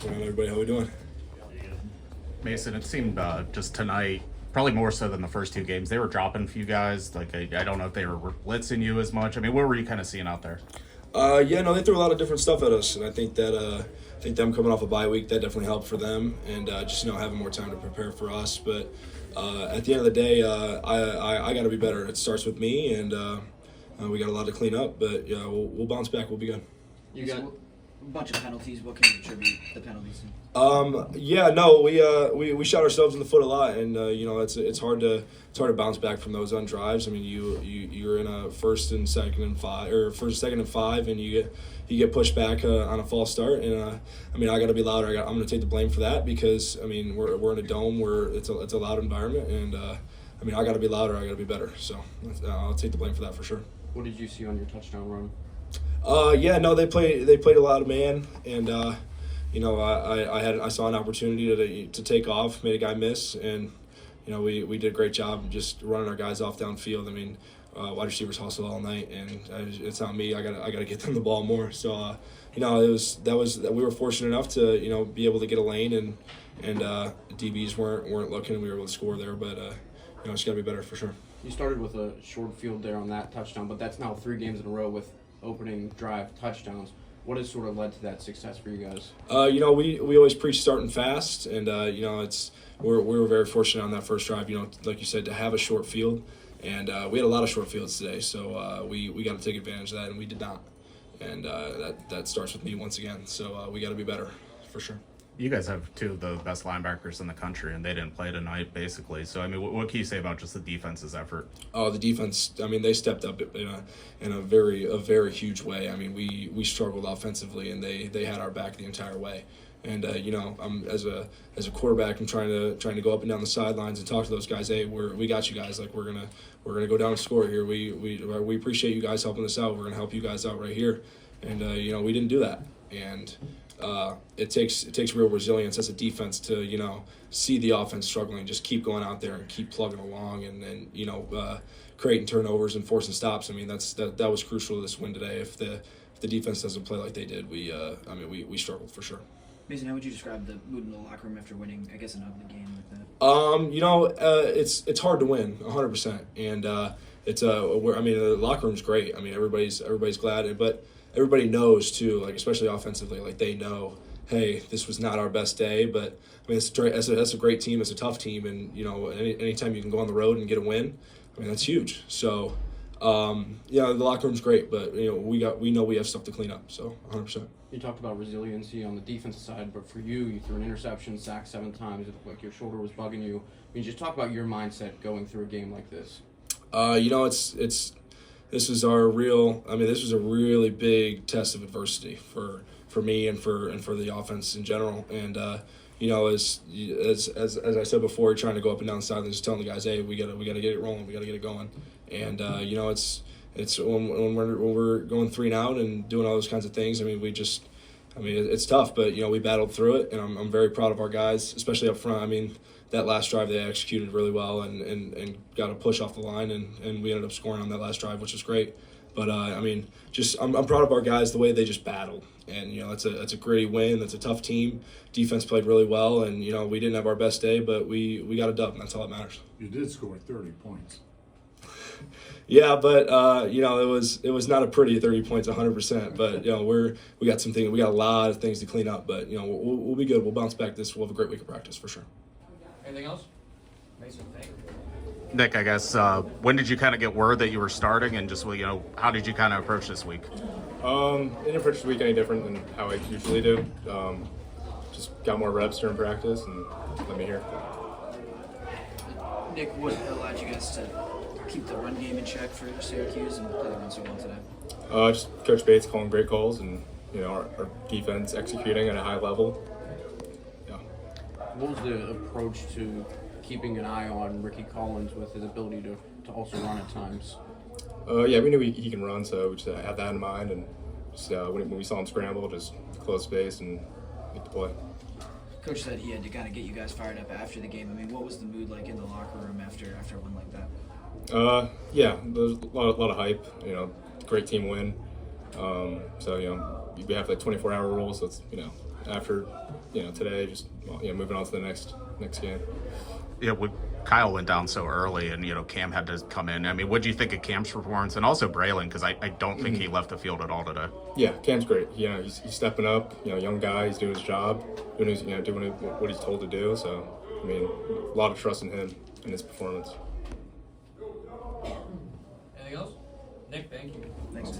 going on, everybody? How we doing? Mason, it seemed just tonight, probably more so than the first two games, they were dropping for you guys. Like, I don't know if they were blitzing you as much. I mean, what were you kind of seeing out there? Yeah, no, they threw a lot of different stuff at us, and I think that them coming off a bye week, that definitely helped for them, and just having more time to prepare for us. But at the end of the day, I got to be better. It starts with me, and we got a lot to clean up. But yeah, we'll bounce back. We'll be good. You got a bunch of penalties. What can you attribute the penalties to? Yeah, no, we shot ourselves in the foot a lot, and it's hard to bounce back from those on drives. I mean, you're in a first, second, and 5, and you get pushed back on a false start, and I got to be louder. I'm going to take the blame for that because we're in a dome where it's a loud environment, and I got to be louder. I got to be better. So I'll take the blame for that for sure. What did you see on your touchdown run? Yeah, no, they played a lot of man, and I saw an opportunity to take off, made a guy miss, and we did a great job just running our guys off downfield. I mean, wide receivers hustle all night, and it's not me. I gotta get them the ball more. So we were fortunate enough to be able to get a lane, and DBs weren't looking. We were able to score there, but it's gotta be better for sure. You started with a short field there on that touchdown, but that's now 3 games in a row with opening drive touchdowns. What has sort of led to that success for you guys? We always preach starting fast, and we were very fortunate on that first drive. Like you said, to have a short field, and we had a lot of short fields today. So we got to take advantage of that, and we did not. And that starts with me once again. So we got to be better for sure. You guys have 2 of the best linebackers in the country, and they didn't play tonight, basically. So, I mean, what can you say about just the defense's effort? Oh, the defense, they stepped up in a very huge way. I mean, we struggled offensively, and they had our back the entire way. And, I'm as a quarterback, I'm trying to go up and down the sidelines and talk to those guys. Hey, we got you guys. Like, we're gonna go down and score here. We appreciate you guys helping us out. We're gonna help you guys out right here. And, we didn't do that. And it takes real resilience as a defense to see the offense struggling, just keep going out there and keep plugging along, and then creating turnovers and forcing stops. I mean that was crucial to this win today. If the defense doesn't play like they did, we struggled for sure. Mason, how would you describe the mood in the locker room after winning, I guess, an ugly game like that? It's hard to win 100%, and the locker room's great. I mean, everybody's glad, but everybody knows too, like especially offensively, like they know, hey, this was not our best day, but I mean, that's a great team, it's a tough team, and anytime you can go on the road and get a win, I mean that's huge. So, the locker room's great, but we know we have stuff to clean up. So 100%. You talked about resiliency on the defensive side, but for you threw an interception, sacked 7 times. It looked like your shoulder was bugging you. I mean, just talk about your mindset going through a game like this. This was a really big test of adversity for me and for the offense in general. And as I said before, trying to go up and down the sidelines, just telling the guys, hey, we gotta get it rolling, we gotta get it going. And it's when we're going 3 and out and doing all those kinds of things. I mean, it's tough, but we battled through it, and I'm very proud of our guys, especially up front. I mean, that last drive they executed really well and got a push off the line, and we ended up scoring on that last drive, which was great. But I'm proud of our guys, the way they just battled, and it's a gritty win. That's a tough team. Defense played really well, and we didn't have our best day, but we got a dub, and that's all that matters. You did score 30 points. Yeah, but it was not a pretty 30 points 100%. But we got a lot of things to clean up. But we'll be good. We'll bounce back. We'll have a great week of practice for sure. Anything else? Mason, thank you. Nick, I guess, when did you kind of get word that you were starting, and just, how did you kind of approach this week? I didn't approach this week any different than how I usually do. Just got more reps during practice and let me hear. Nick, what allowed you guys to keep the run game in check for Syracuse and play the run so well today? Just Coach Bates calling great calls, and our defense executing at a high level. Yeah. What was the approach to keeping an eye on Ricky Collins with his ability to also run at times? Yeah, we knew he can run, so we just had that in mind, and just when we saw him scramble, just close space and make the play. Coach said he had to kind of get you guys fired up after the game. I mean, what was the mood like in the locker room after a win like that? Yeah, there's a lot of hype. Great team win. So we have that 24-hour rule, so it's after today, just moving on to the next game. Yeah, Kyle went down so early, and Cam had to come in. I mean, what do you think of Cam's performance, and also Braylon? Because I don't think he left the field at all today. Yeah, Cam's great. He's stepping up. Young guy. He's doing his job, doing what he's told to do. So, I mean, a lot of trust in him and his performance. Anything else? Nick, thank you. Thanks.